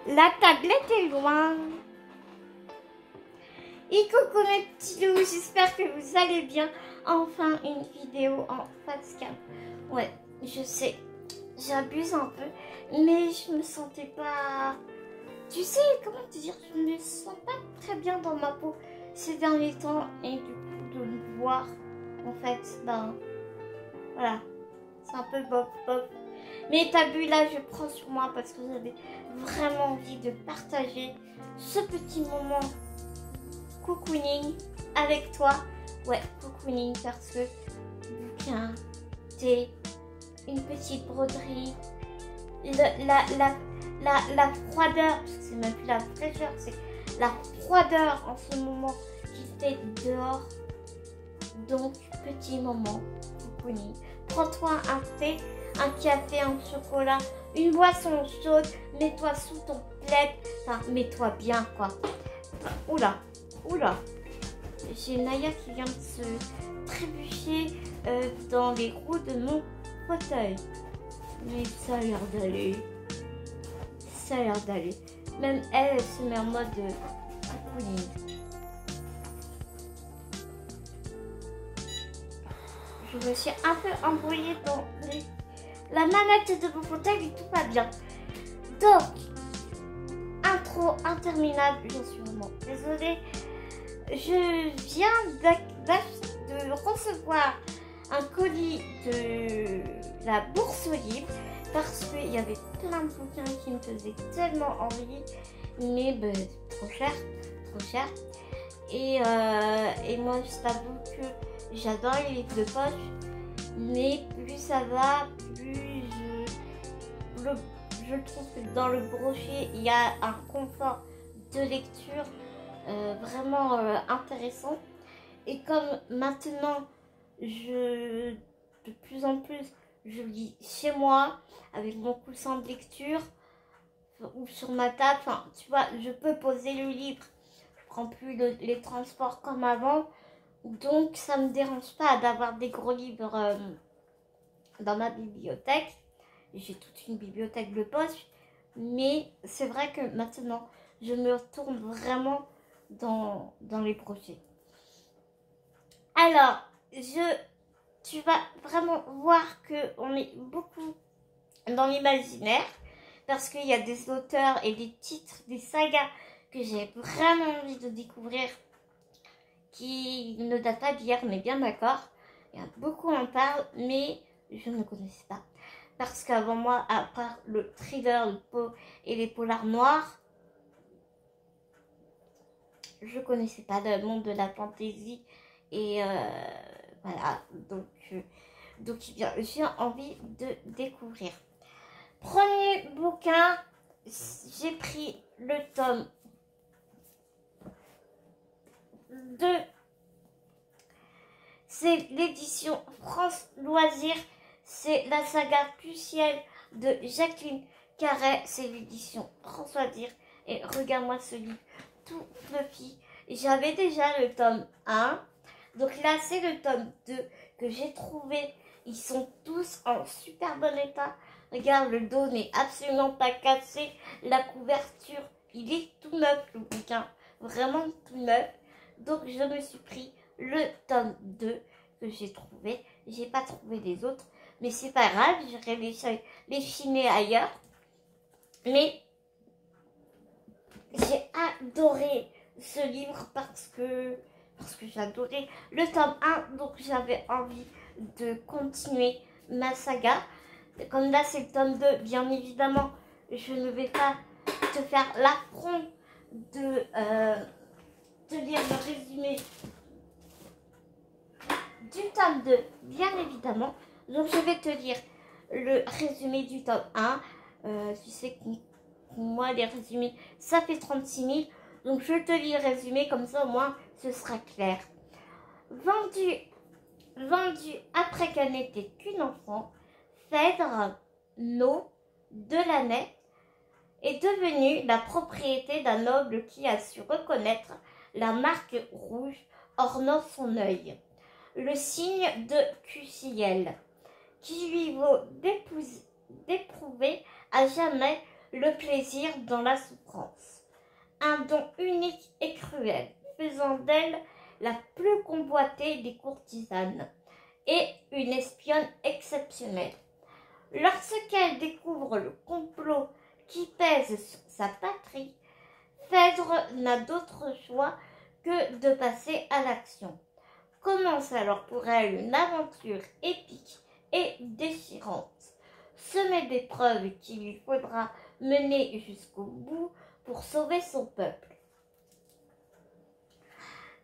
La tablette est loin. Et coucou mes petits loups, j'espère que vous allez bien. Enfin une vidéo en face cam. Ouais, je sais, j'abuse un peu, mais je me sentais pas... Tu sais, comment te dire, je me sens pas très bien dans ma peau ces derniers temps. Et du coup, de me voir, en fait, ben, voilà, c'est un peu bof. Mais t'as vu, là, je prends sur moi parce que j'avais vraiment envie de partager ce petit moment cocooning avec toi. Ouais, cocooning parce que bouquin, thé, une petite broderie, la froideur, parce que c'est même plus la fraîcheur, c'est la froideur en ce moment qui fait dehors. Donc, petit moment cocooning. Prends-toi un thé, un café, un chocolat, une boisson chaude, mets-toi sous ton plaid, enfin, mets-toi bien, quoi. Oula, j'ai Naya qui vient de se trébucher dans les roues de mon fauteuil. Mais ça a l'air d'aller. Même elle se met en mode cocooning. Je me suis un peu embrouillée dans la manette de mon fauteuil et tout va bien. Donc, intro interminable, j'en suis vraiment désolée. Je viens de recevoir un colis de la Bourse aux livres parce qu'il y avait plein de bouquins qui me faisaient tellement envie, mais ben, trop cher. Et moi, je t'avoue que j'adore les livres de poche, mais plus ça va, plus je trouve que dans le brochet, il y a un confort de lecture vraiment intéressant. Et comme maintenant, de plus en plus, je lis chez moi, avec mon coussin de lecture, ou sur ma table, enfin, tu vois, je peux poser le livre. Je prends plus les transports comme avant. Donc, ça me dérange pas d'avoir des gros livres dans ma bibliothèque. J'ai toute une bibliothèque de poche. Mais c'est vrai que maintenant, je me retourne vraiment dans les projets. Alors, tu vas vraiment voir qu'on est beaucoup dans l'imaginaire. Parce qu'il y a des auteurs et des titres, des sagas que j'ai vraiment envie de découvrir. Qui ne date pas d'hier, on est bien d'accord. Il y a beaucoup en parlent, mais je ne connaissais pas. Parce qu'avant moi, à part le thriller et les polars noirs, je connaissais pas le monde de la fantaisie. Et voilà, donc j'ai envie de découvrir. Premier bouquin, j'ai pris le tome 2. C'est l'édition France Loisirs. C'est la saga Puciel de Jacqueline Carré. C'est l'édition France Loisirs. Et regarde-moi ce livre tout fluffy. J'avais déjà le tome 1. Donc là, c'est le tome 2 que j'ai trouvé. Ils sont tous en super bon état. Regarde, le dos n'est absolument pas cassé. La couverture, il est tout neuf, le bouquin. Vraiment tout neuf. Donc, je me suis pris le tome 2 que j'ai trouvé. J'ai pas trouvé les autres. Mais c'est pas grave, j'irai les chiner ailleurs. Mais j'ai adoré ce livre parce que j'adorais le tome 1. Donc, j'avais envie de continuer ma saga. Comme là, c'est le tome 2, bien évidemment, je ne vais pas te faire l'affront de te lire le résumé du tome 2, bien évidemment. Donc, je vais te lire le résumé du tome 1. Tu sais que moi, les résumés, ça fait 36 000. Donc, je te lis le résumé, comme ça, au moins, ce sera clair. Vendu après qu'elle n'était qu'une enfant, Phèdre No Delaney est devenue la propriété d'un noble qui a su reconnaître la marque rouge ornant son œil, le signe de Cuciel, qui lui vaut d'éprouver à jamais le plaisir dans la souffrance. Un don unique et cruel, faisant d'elle la plus convoitée des courtisanes et une espionne exceptionnelle. Lorsqu'elle découvre le complot qui pèse sur sa patrie, Phèdre n'a d'autre choix que de passer à l'action. Commence alors pour elle une aventure épique et déchirante, semée d'épreuves qu'il lui faudra mener jusqu'au bout pour sauver son peuple.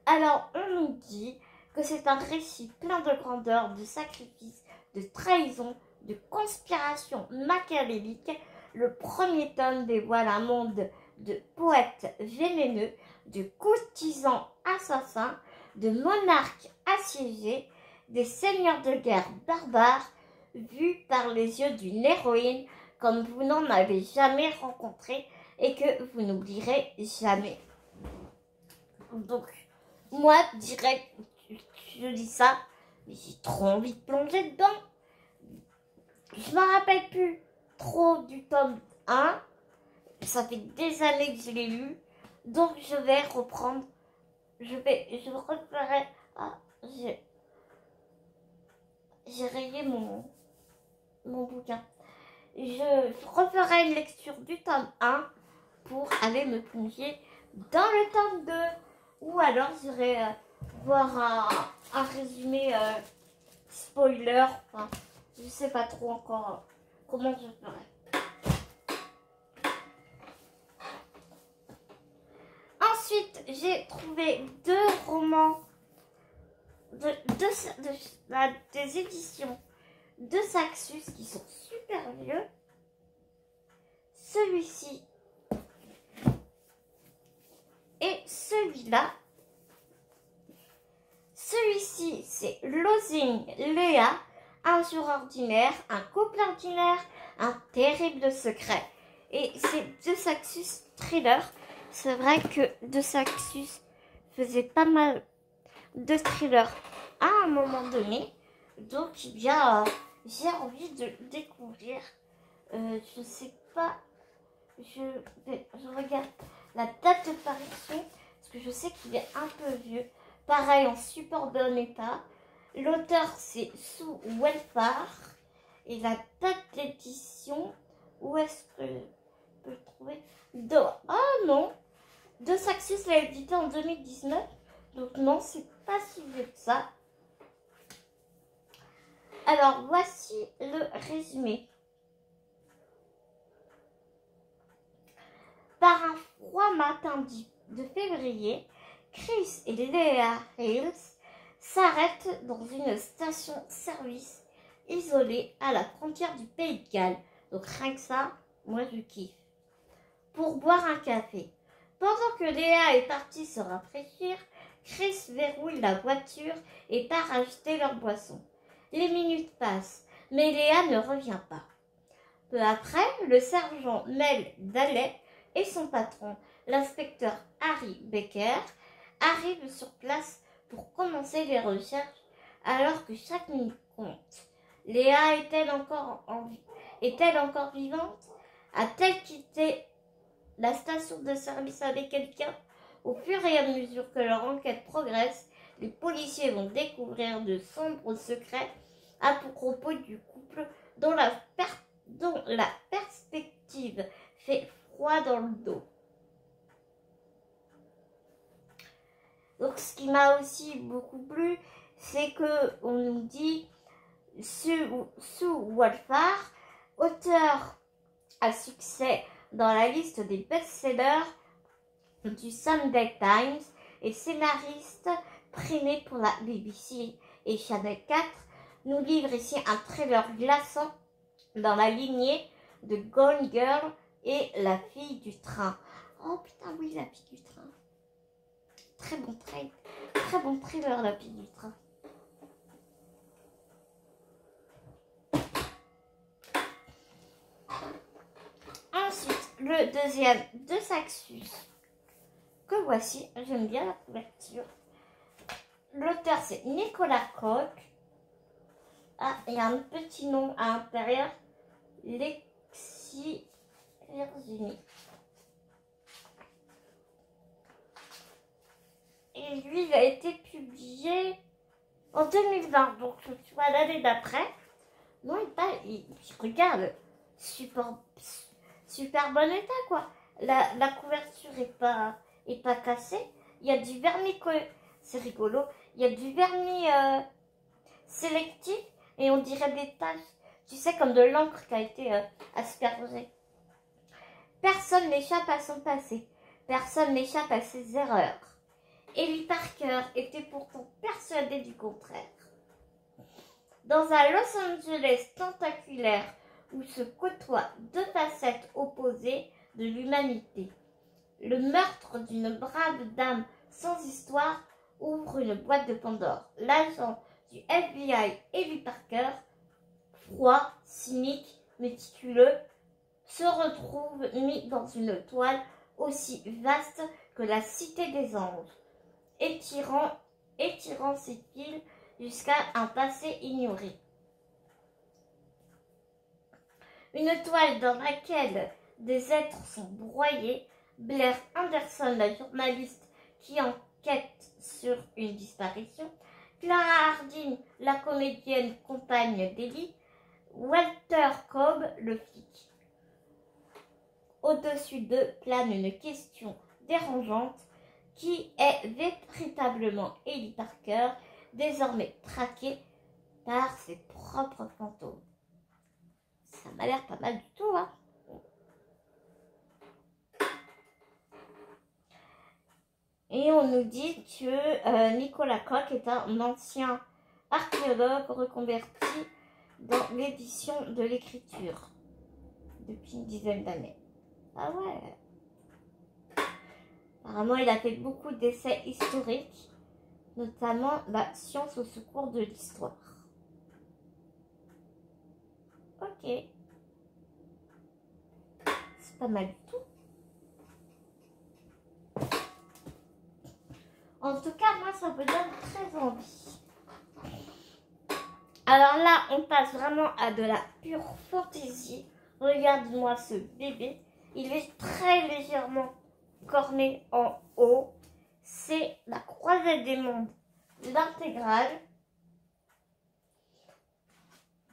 Alors on nous dit que c'est un récit plein de grandeur, de sacrifices, de trahison, de conspiration machiavélique. Le premier tome dévoile un monde de poètes vénéneux, de courtisans assassins, de monarques assiégés, des seigneurs de guerre barbares, vus par les yeux d'une héroïne comme vous n'en avez jamais rencontré et que vous n'oublierez jamais. Donc, moi, direct, je dis ça, mais j'ai trop envie de plonger dedans. Je m'en rappelle plus trop du tome 1. Ça fait des années que je l'ai lu. Donc, je vais reprendre. Je referai. Ah, j'ai rayé mon bouquin. Je referai une lecture du tome 1 pour aller me plonger dans le tome 2. Ou alors, j'irai voir un résumé spoiler. Enfin, je sais pas trop encore comment je ferai. Ensuite, j'ai trouvé 2 romans des éditions de Saxus qui sont super vieux. Celui-ci et celui-là. Celui-ci, c'est Losing Léa, un jour ordinaire, un couple ordinaire, un terrible secret. Et c'est de Saxus Thriller. C'est vrai que de Saxus faisait pas mal de thrillers à un moment donné. Donc, eh bien, j'ai envie de découvrir. Je sais pas. Je regarde la date de parution parce que je sais qu'il est un peu vieux. Pareil, en super bon état. L'auteur, c'est Sue Welfare. Et la date d'édition, où est-ce que je peux le trouver? Oh non, de Saxus l'a édité en 2019. Donc non, c'est pas si vieux que ça. Alors, voici le résumé. Par un froid matin de février, Chris et Léa Hales s'arrêtent dans une station-service isolée à la frontière du Pays de Galles. Donc rien que ça, moi je kiffe. Pour boire un café. Pendant que Léa est partie se rafraîchir, Chris verrouille la voiture et part acheter leur boisson. Les minutes passent, mais Léa ne revient pas. Peu après, le sergent Mel Daley et son patron, l'inspecteur Harry Baker, arrivent sur place pour commencer les recherches alors que chaque minute compte. Léa est-elle encore vivante? A-t-elle quitté la station de service avec quelqu'un? Au fur et à mesure que leur enquête progresse, les policiers vont découvrir de sombres secrets à propos du couple dont la perspective fait froid dans le dos. Donc ce qui m'a aussi beaucoup plu, c'est que on nous dit Sue Welfare, auteur à succès dans la liste des best-sellers du Sunday Times et scénariste primé pour la BBC et Channel 4, nous livre ici un trailer glaçant dans la lignée de Gone Girl et La fille du train. Oh putain oui, La fille du train. Très bon trailer, La fille du train. Ensuite, le deuxième de Saxus, que voici, j'aime bien la couverture. L'auteur c'est Nicolas Koch. Ah, il y a un petit nom à l'intérieur. Lexi. Virginie. Et lui, il a été publié en 2020, donc tu vois l'année d'après. Non, il regarde, super bon état quoi. La couverture est pas cassée. Il y a du vernis, c'est rigolo. Il y a du vernis sélectif et on dirait des taches, tu sais, comme de l'encre qui a été aspergée. Personne n'échappe à son passé. Personne n'échappe à ses erreurs. Ellie Parker était pourtant persuadée du contraire. Dans un Los Angeles tentaculaire où se côtoient deux facettes opposées de l'humanité, le meurtre d'une brave dame sans histoire ouvre une boîte de Pandore. L'agent du FBI, Ellie Parker, froid, cynique, méticuleux, se retrouve mis dans une toile aussi vaste que la cité des anges, étirant ses fils jusqu'à un passé ignoré. Une toile dans laquelle des êtres sont broyés. Blair Anderson, la journaliste qui enquête sur une disparition. Clara Harding, la comédienne compagne d'Ellie. Walter Cobb, le flic. Au-dessus d'eux plane une question dérangeante. Qui est véritablement Ellie Parker, désormais traquée par ses propres fantômes? Ça m'a l'air pas mal du tout, hein. Et on nous dit que Nicolas Koch est un ancien archéologue reconverti dans l'édition de l'écriture depuis une dizaine d'années. Ah ouais. Apparemment, il a fait beaucoup d'essais historiques, notamment la science au secours de l'histoire. Ok. C'est pas mal du tout. En tout cas, moi, ça me donne très envie. Alors là, on passe vraiment à de la pure fantaisie. Regarde-moi ce bébé. Il est très légèrement corné en haut. C'est la Croisée des mondes, l'intégrale.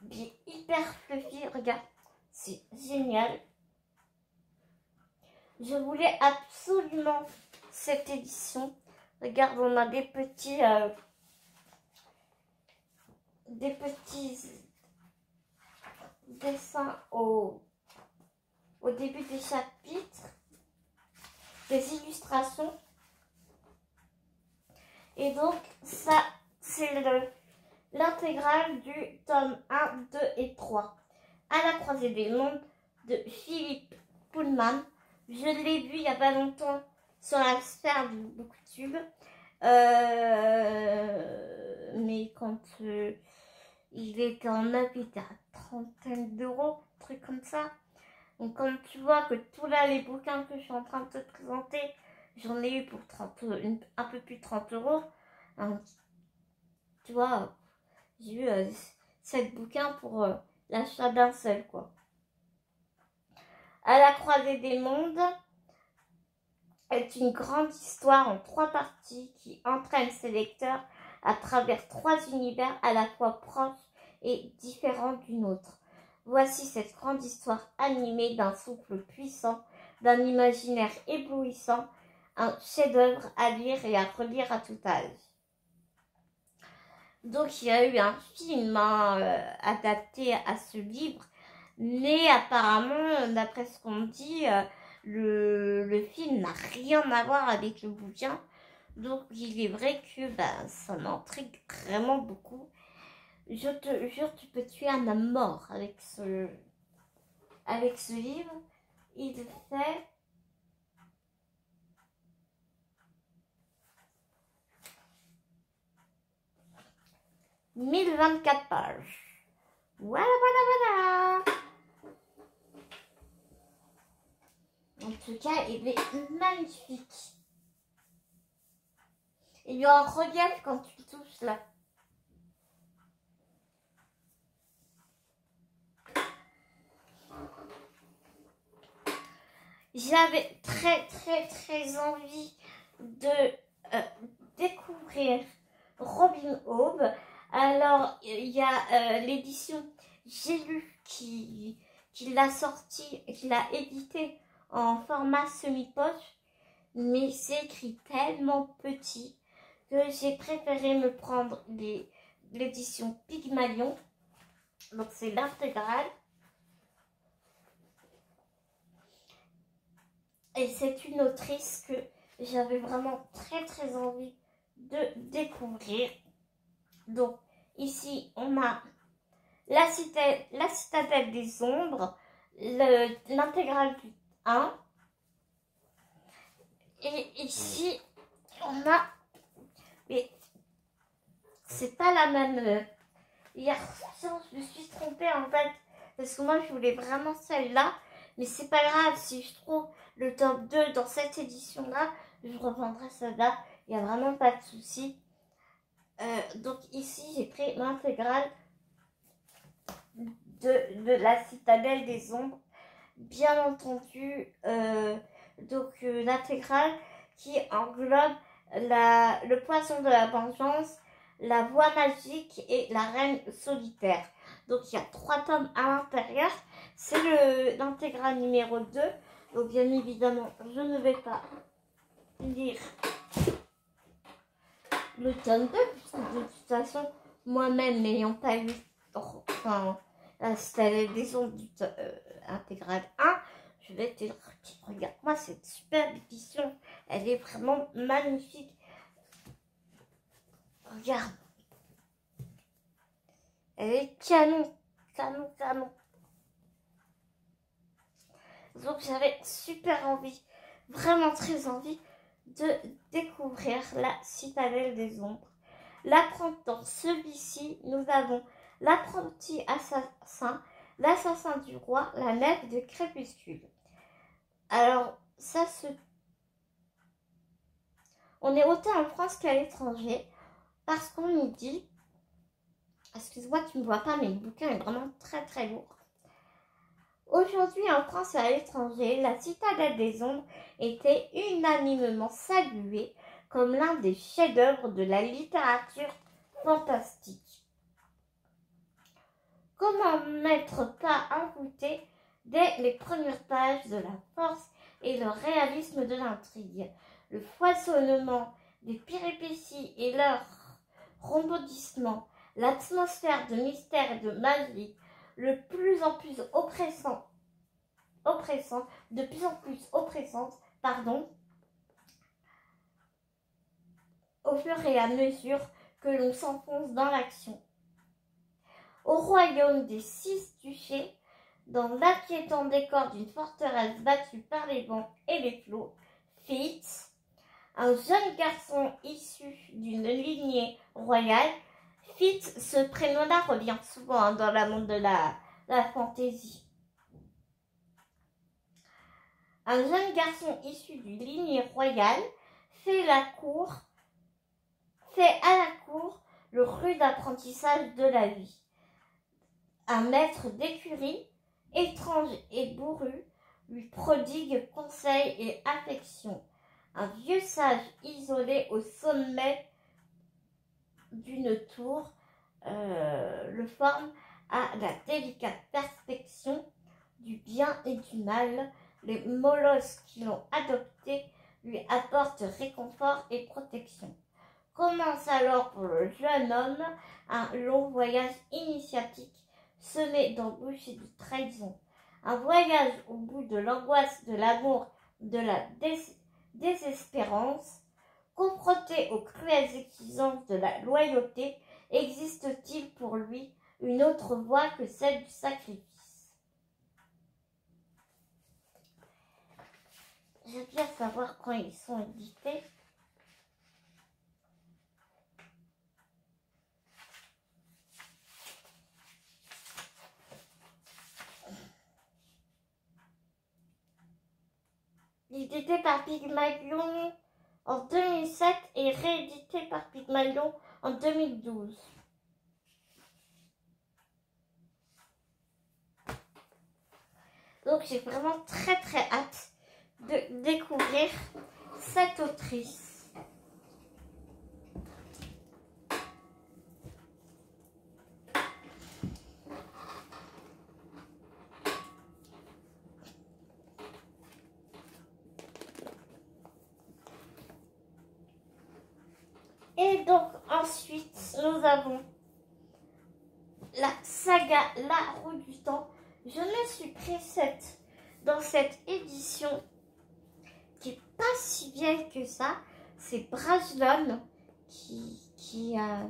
Il est hyper fluffy. Regarde, c'est génial. Je voulais absolument cette édition. Regarde, on a des petits dessins au début des chapitres, des illustrations. Et donc, ça, c'est l'intégrale du tome 1, 2 et 3. À la croisée des mondes de Philippe Pullman. Je l'ai vu il n'y a pas longtemps sur la sphère du Booktube. Mais quand il était en neuf, il était à trentaine d'euros, truc comme ça. Donc quand tu vois que tous là les bouquins que je suis en train de te présenter, j'en ai eu pour un peu plus de 30 euros. Hein, tu vois, j'ai eu 7 bouquins pour l'achat d'un seul, quoi. À la croisée des mondes est une grande histoire en 3 parties qui entraîne ses lecteurs à travers 3 univers à la fois proches et différents d'une autre. Voici cette grande histoire animée d'un souffle puissant, d'un imaginaire éblouissant, un chef-d'œuvre à lire et à relire à tout âge. Donc il y a eu un film adapté à ce livre, mais apparemment, d'après ce qu'on dit, le film n'a rien à voir avec le bouquin. Donc il est vrai que ça m'intrigue vraiment beaucoup. Je te jure, tu peux tuer un homme mort avec ce livre. Il fait 1024 pages. Voilà, voilà, voilà. En tout cas, il est magnifique. Il y a un relief quand tu le touches là. j'avais très envie de découvrir Robin Hood. Alors, il y a l'édition J'ai lu qui l'a sorti, qui l'a édité en format semi-poche, mais c'est écrit tellement petit que j'ai préféré me prendre l'édition Pygmalion. Donc c'est l'intégrale. Et c'est une autrice que j'avais vraiment très envie de découvrir. Donc ici on a la citadelle des ombres, l'intégrale du 1. Et ici on a, mais c'est pas la même. Hier soir je me suis trompée en fait, parce que moi je voulais vraiment celle-là. Mais c'est pas grave, si je trouve le top 2 dans cette édition-là, je reprendrai celle-là. Il n'y a vraiment pas de souci. Donc ici, j'ai pris l'intégrale de la citadelle des ombres. Bien entendu, l'intégrale qui englobe le poisson de la vengeance, la voie magique et la reine solitaire. Donc il y a 3 tomes à l'intérieur. C'est l'intégrale numéro 2. Donc bien évidemment, je ne vais pas lire le tome 2, puisque de toute façon, moi-même n'ayant pas lu la citadelle des ombres intégrale 1, je vais te dire, regarde-moi cette superbe édition. Elle est vraiment magnifique. Regarde. Elle est canon. Donc j'avais super envie, vraiment très envie de découvrir la citadelle des ombres. Dans celui-ci, nous avons l'apprenti assassin, l'assassin du roi, la nef de crépuscule. Alors ça on est autant en France qu'à l'étranger, parce qu'on nous dit, excuse-moi tu ne vois pas mais le bouquin est vraiment très lourd. Aujourd'hui, en France et à l'étranger, la citadelle des ombres était unanimement saluée comme l'un des chefs-d'œuvre de la littérature fantastique. Comment n'être pas envoûté dès les premières pages de la force et le réalisme de l'intrigue, le foisonnement des péripéties et leur rebondissement, l'atmosphère de mystère et de magie, de plus en plus oppressante, au fur et à mesure que l'on s'enfonce dans l'action. Au royaume des 6 duchés, dans l'inquiétant décor d'une forteresse battue par les vents et les flots, Fitz, un jeune garçon issu d'une lignée royale. Fitz, ce prénom-là revient souvent dans le monde de la fantaisie. Un jeune garçon issu d'une lignée royale fait à la cour le rude apprentissage de la vie. Un maître d'écurie, étrange et bourru, lui prodigue conseils et affection. Un vieux sage isolé au sommet d'une tour le forme à la délicate perspection du bien et du mal. Les molosses qui l'ont adopté lui apportent réconfort et protection. Commence alors pour le jeune homme un long voyage initiatique semé d'embûches et de trahison. Un voyage au bout de l'angoisse, de l'amour, de la désespérance. Confronté aux cruelles exigences de la loyauté, existe-t-il pour lui une autre voie que celle du sacrifice? J'aime bien savoir quand ils sont édités. Édité par Pygmalion en 2007 et réédité par Pygmalion en 2012. Donc j'ai vraiment très hâte cette autrice. Et donc ensuite, nous avons la saga La Roue du Temps. Je me suis pris dans cette édition qui est pas si vieille que ça. C'est Brajlon qui a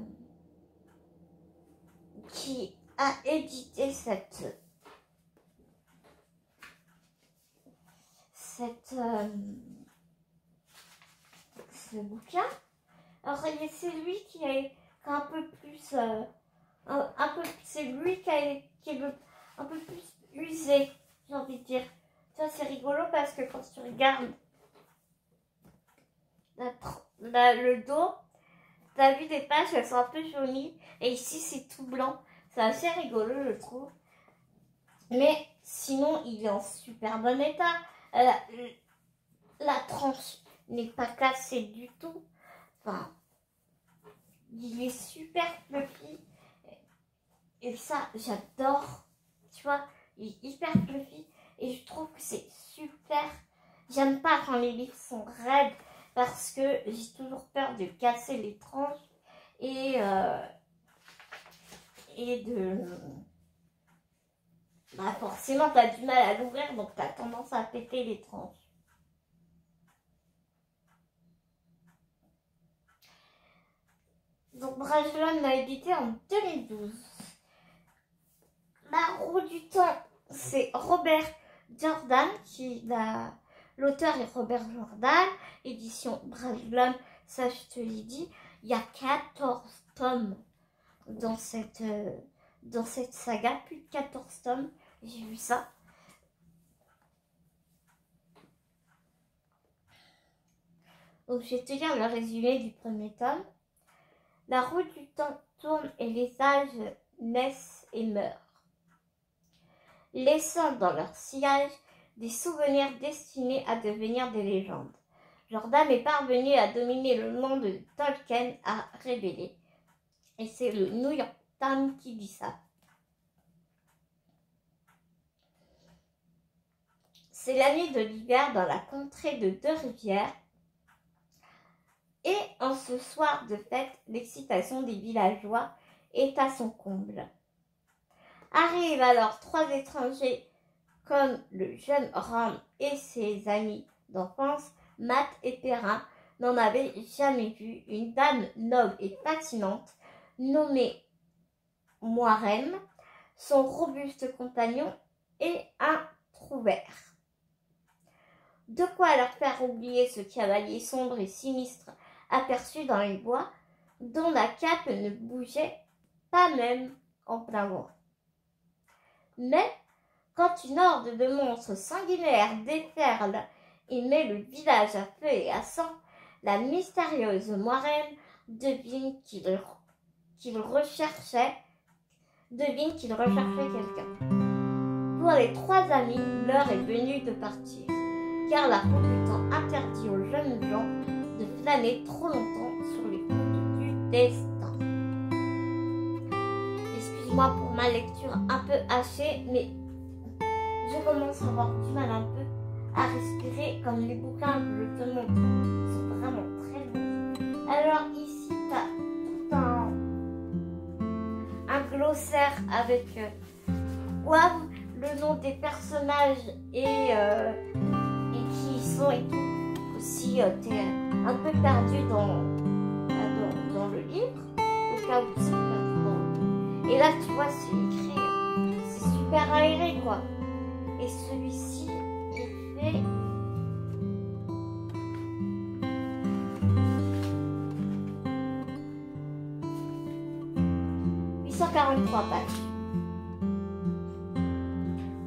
édité ce bouquin. Alors c'est lui qui est un peu plus c'est lui qui est un peu plus usé, j'ai envie de dire. Ça c'est rigolo parce que quand tu regardes le dos, t'as vu des pages, elles sont un peu jaunies et ici c'est tout blanc. C'est assez rigolo, je trouve. Mais sinon il est en super bon état. La tranche n'est pas cassée du tout. Enfin, il est super fluffy. Et ça, j'adore. Tu vois, il est hyper fluffy. Et je trouve que c'est super. J'aime pas quand les livres sont raides parce que j'ai toujours peur de casser les tranches et bah forcément, t'as du mal à l'ouvrir, donc t'as tendance à péter les tranches. Donc Brajlon l'a édité en 2012. La Roue du Temps, c'est Robert Jordan l'auteur est Robert Jordan, édition Brajlon, ça je te l'ai dit. Il y a 14 tomes dans cette saga, plus de 14 tomes, j'ai vu ça. Donc je vais te lire le résumé du premier tome. La roue du temps tourne et les âges naissent et meurent, laissant dans leur sillage des souvenirs destinés à devenir des légendes. Jordan est parvenu à dominer le monde de Tolkien à révéler. Et c'est le New York Times qui dit ça. C'est la nuit de l'hiver dans la contrée de Deux-Rivières. Et en ce soir de fête, l'excitation des villageois est à son comble. Arrivent alors 3 étrangers comme le jeune Ron et ses amis d'enfance, Matt et Perrin, n'en avaient jamais vu une dame noble et fascinante nommée Moiraine, son robuste compagnon et un trouvère. De quoi leur faire oublier ce cavalier sombre et sinistre aperçu dans les bois, dont la cape ne bougeait pas même en plein vent. Mais quand une horde de monstres sanguinaires déferle et met le village à feu et à sang, la mystérieuse Moiraine devine qu'il recherchait quelqu'un. Pour les 3 amis, l'heure est venue de partir, car la roue du temps interdit aux jeunes gens de flâner trop longtemps sur les routes du destin. Excuse-moi pour ma lecture un peu hachée, mais je commence à avoir du mal un peu à respirer, comme les bouquins que je te montre sont vraiment très longs. Alors ici, tu as tout un glossaire avec le nom des personnages et qui ils sont et tout. Aussi, tu es un peu perdu dans le livre, au cas où tu es perdu dans le livre. Et là, tu vois, c'est écrit, c'est super aéré, quoi. Et celui-ci, il fait 843 pages.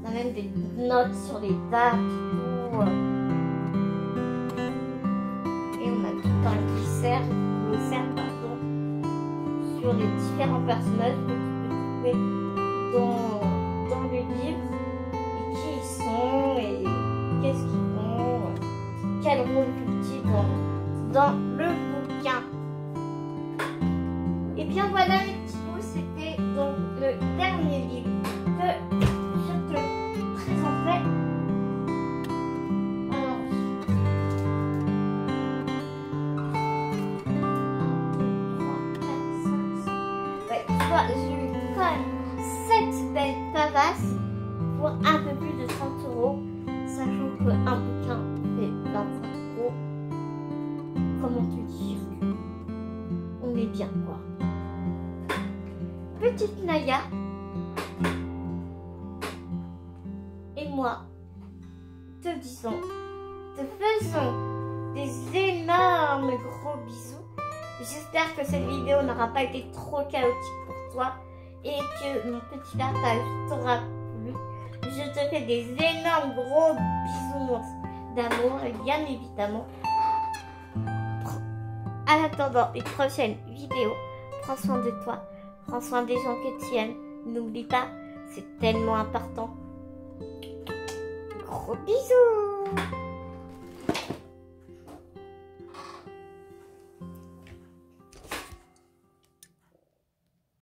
On a même des notes sur les dates, tout. Et on a tout un glossaire, sur les différents personnages que tu peux trouver dans le livre. Et qui ils sont, et qu'est-ce qu'ils font, quel rôle jouent-ils avant dans le bouquin. Et bien voilà les petits loups, c'était donc le dernier livre que je te présenterai. J'ai eu quand même 7 belles pavasses pour un peu plus de 30 €, sachant qu'un bouquin fait 25 €. Comment te dire on est bien quoi. Petite Naya et moi te disons, te faisons des énormes gros bisous. J'espère que cette vidéo n'aura pas été trop chaotique pour toi et que mon petit partage t'aura plu. Je te fais des énormes gros bisous d'amour et bien évidemment, en attendant une prochaine vidéo, prends soin de toi, prends soin des gens que tu aimes. N'oublie pas, c'est tellement important. Gros bisous.